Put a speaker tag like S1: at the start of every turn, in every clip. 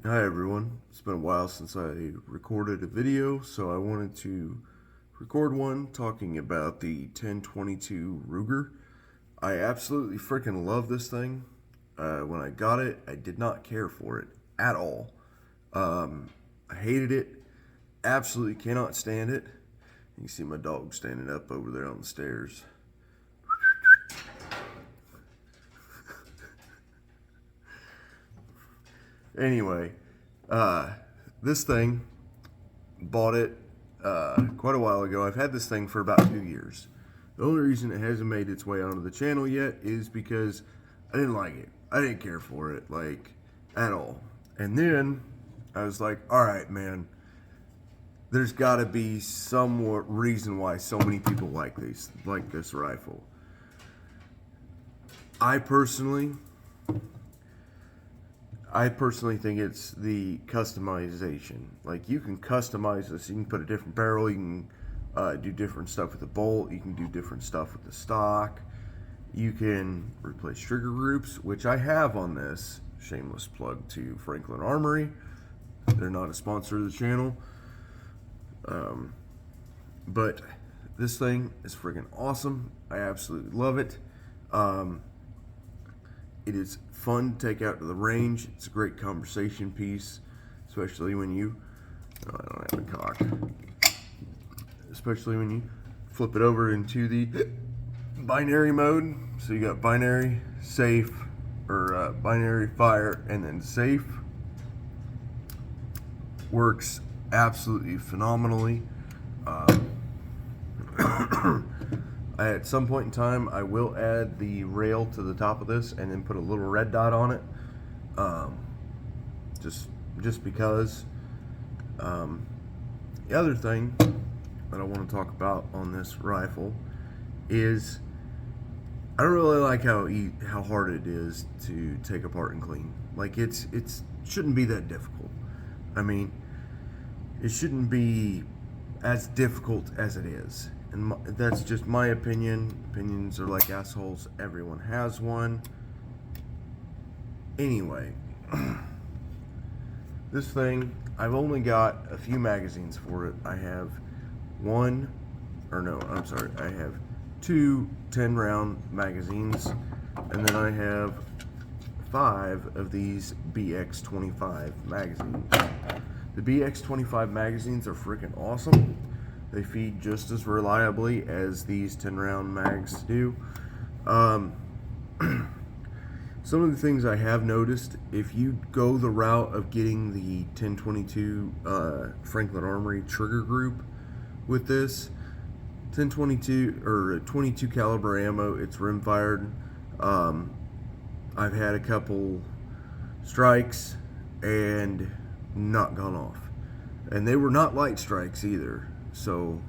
S1: Hi everyone, it's been a while since I recorded a video, so I wanted to record one talking about the 1022 Ruger. I absolutely freaking love this thing. When I got it, I did not care for it at all. I hated it, absolutely cannot stand it. You can see my dog standing up over there on the stairs. Anyway, this thing, bought it quite a while ago. I've had this thing for about 2 years. The only reason it hasn't made its way onto the channel yet is because I didn't like it. I didn't care for it, like, at all. And then I was like, all right, man, there's got to be some reason why so many people like this rifle. I personally think it's the customization. Like, you can customize this. You can put a different barrel. You can do different stuff with the bolt. You can do different stuff with the stock. You can replace trigger groups, which I have on this. Shameless plug to Franklin Armory. They're not a sponsor of the channel. But this thing is friggin' awesome. I absolutely love it. It is fun to take out to the range. It's a great conversation piece, especially when you, I don't have a cock, especially when you flip it over into the binary mode. So you got binary, safe, or binary fire, and then safe. Works absolutely phenomenally. At some point in time, I will add the rail to the top of this and then put a little red dot on it, just because. The other thing that I want to talk about on this rifle is I don't really like how hard it is to take apart and clean. Like, it shouldn't be that difficult. I mean, it shouldn't be as difficult as it is. And that's just my opinion. Opinions are like assholes. Everyone has one. Anyway, this thing, I've only got a few magazines for it. I have I have two 10-round magazines, and then I have 5 of these BX25 magazines. The BX25 magazines are freaking awesome. They feed just as reliably as these 10-round mags do. Some of the things I have noticed, if you go the route of getting the 1022 Franklin Armory trigger group with this, 1022 or 22 caliber ammo, it's rim fired. I've had a couple strikes and not gone off, and they were not light strikes either. So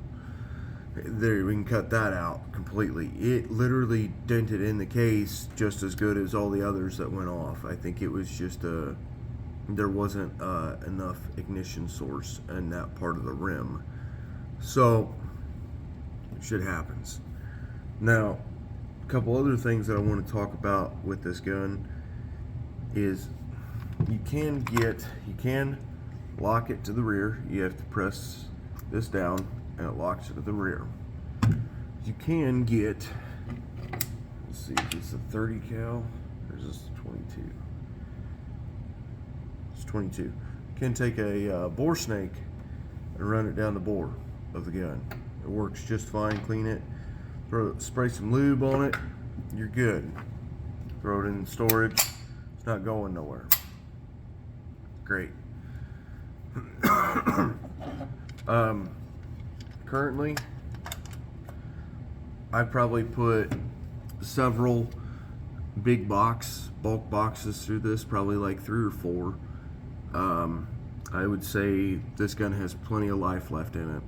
S1: there, we can cut that out completely. It literally dented in the case just as good as all the others that went off. I think it was just there wasn't enough ignition source in that part of the rim. So shit happens. Now, a couple other things that I want to talk about with this gun is you can lock it to the rear. You have to press this down and it locks it to the rear. You can get, let's see, is this a 30 cal or is this a 22? It's 22. You can take a bore snake and run it down the bore of the gun. It works just fine. Clean it, spray some lube on it, you're good. Throw it in storage, it's not going nowhere. Great. Currently, I probably put several big bulk boxes through this, probably like 3 or 4. I would say this gun has plenty of life left in it.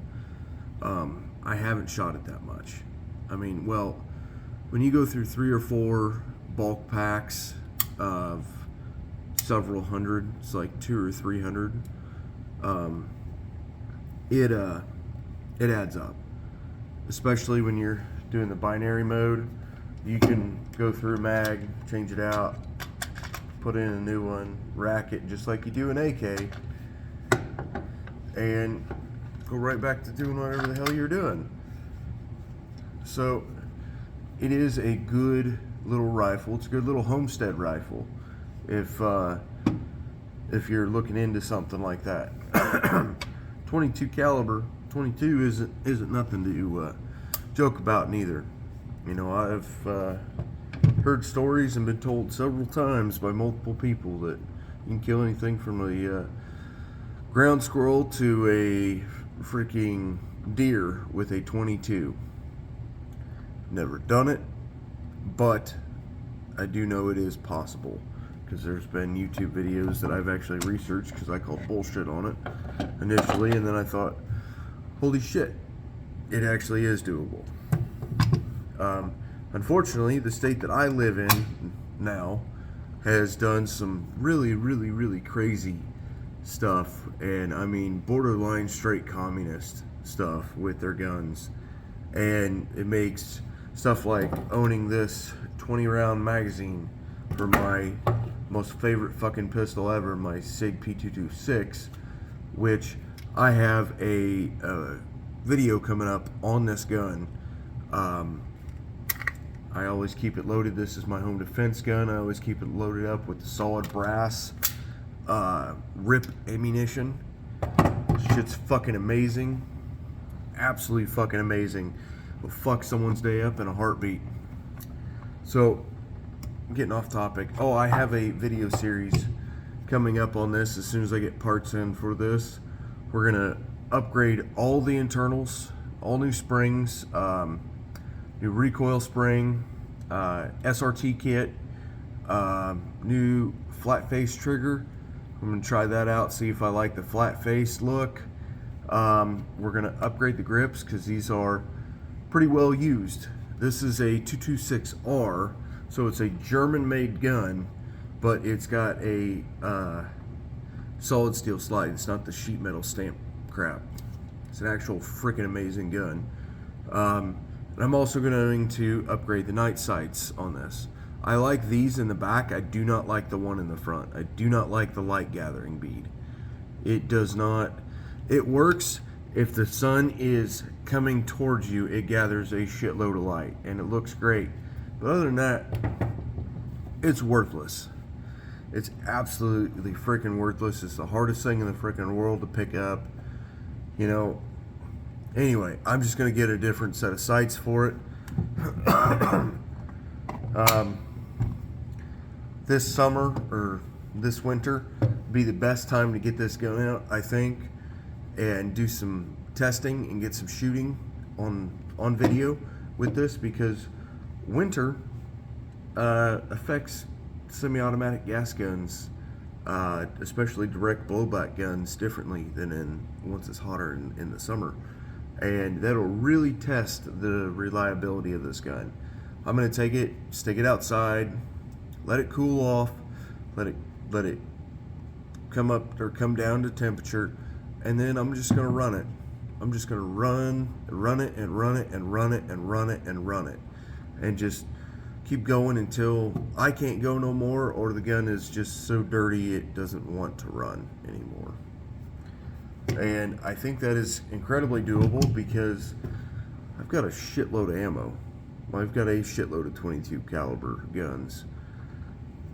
S1: I haven't shot it that much. I mean, well, when you go through 3 or 4 bulk packs of several hundred, it's like 200 or 300. It adds up, especially when you're doing the binary mode. You can go through a mag, change it out, put in a new one, rack it just like you do an AK, and go right back to doing whatever the hell you're doing. So it is a good little rifle. It's a good little homestead rifle if you're looking into something like that. 22 caliber, 22 isn't nothing to joke about neither. You know, I've heard stories and been told several times by multiple people that you can kill anything from a ground squirrel to a freaking deer with a 22. Never done it, but I do know it is possible because there's been YouTube videos that I've actually researched because I called bullshit on it initially, and then I thought, holy shit, it actually is doable. Unfortunately, the state that I live in now has done some really, really, really crazy stuff, and I mean borderline straight communist stuff with their guns, and it makes stuff like owning this 20-round magazine for my most favorite fucking pistol ever, my SIG P226, which I have a video coming up on this gun. I always keep it loaded. This is my home defense gun. I always keep it loaded up with the solid brass RIP ammunition. Shit's fucking amazing. Absolutely fucking amazing. Will fuck someone's day up in a heartbeat. So, getting off topic. Oh, I have a video series coming up on this as soon as I get parts in for this. We're gonna upgrade all the internals, all new springs, new recoil spring, SRT kit, new flat face trigger. I'm gonna try that out, see if I like the flat face look. We're gonna upgrade the grips because these are pretty well used. This is a 226R, so it's a German-made gun, but it's got a solid steel slide. It's not the sheet metal stamp crap. It's an actual freaking amazing gun. And I'm also going to upgrade the night sights on this. I like these in the back. I do not like the one in the front. I do not like the light gathering bead. It does not. It works if the sun is coming towards you. It gathers a shitload of light and it looks great. But other than that, it's worthless. It's absolutely freaking worthless. It's the hardest thing in the freaking world to pick up. You know. Anyway, I'm just going to get a different set of sights for it. This summer or this winter be the best time to get this gun out, I think, and do some testing and get some shooting on video with this, because winter affects semi-automatic gas guns, especially direct blowback guns, differently than once it's hotter in the summer. And that'll really test the reliability of this gun. I'm gonna take it, stick it outside, let it cool off, let it come up or come down to temperature, and then I'm just gonna run it. I'm just gonna run it and run it and run it and run it and run it, and just keep going until I can't go no more, or the gun is just so dirty it doesn't want to run anymore. And I think that is incredibly doable because I've got a shitload of ammo. I've got a shitload of 22 caliber guns,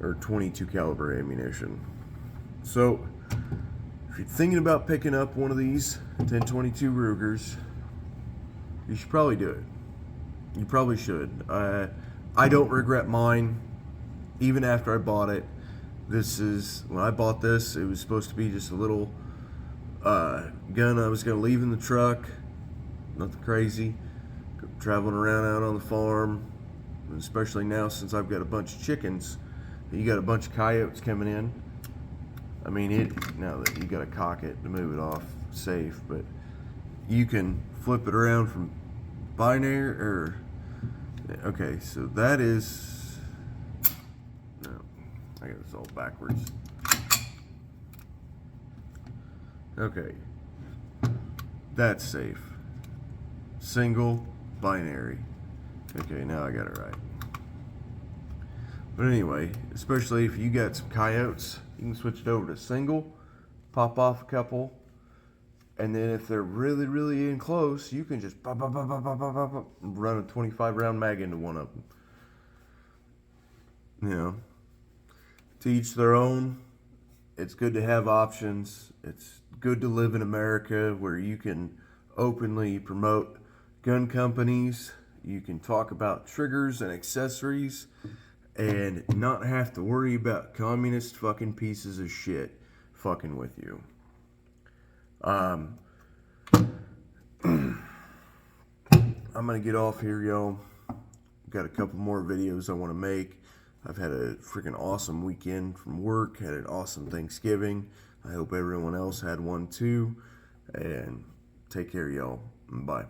S1: or 22 caliber ammunition. So if you're thinking about picking up one of these 1022 Rugers, you should probably do it. You probably should. I don't regret mine, even after I bought it. When I bought this, it was supposed to be just a little gun I was going to leave in the truck. Nothing crazy. Traveling around out on the farm, especially now since I've got a bunch of chickens. You got a bunch of coyotes coming in. I mean, now that you got to cock it to move it off safe, but you can flip it around from binary or okay. So that is no, I got this all backwards. Okay, that's safe. Single, binary. Okay, now I got it right. But anyway, especially if you got some coyotes, you can switch it over to single, pop off a couple, and then if they're really, really in close, you can just pop, pop, pop, pop, pop, pop, pop, run a 25 round mag into one of them. You know, to each their own. It's good to have options. It's good to live in America where you can openly promote gun companies. You can talk about triggers and accessories and not have to worry about communist fucking pieces of shit fucking with you. I'm gonna get off here, yo. Got a couple more videos I want to make. I've had a freaking awesome weekend from work. Had an awesome Thanksgiving. I hope everyone else had one too. And take care, y'all. Bye.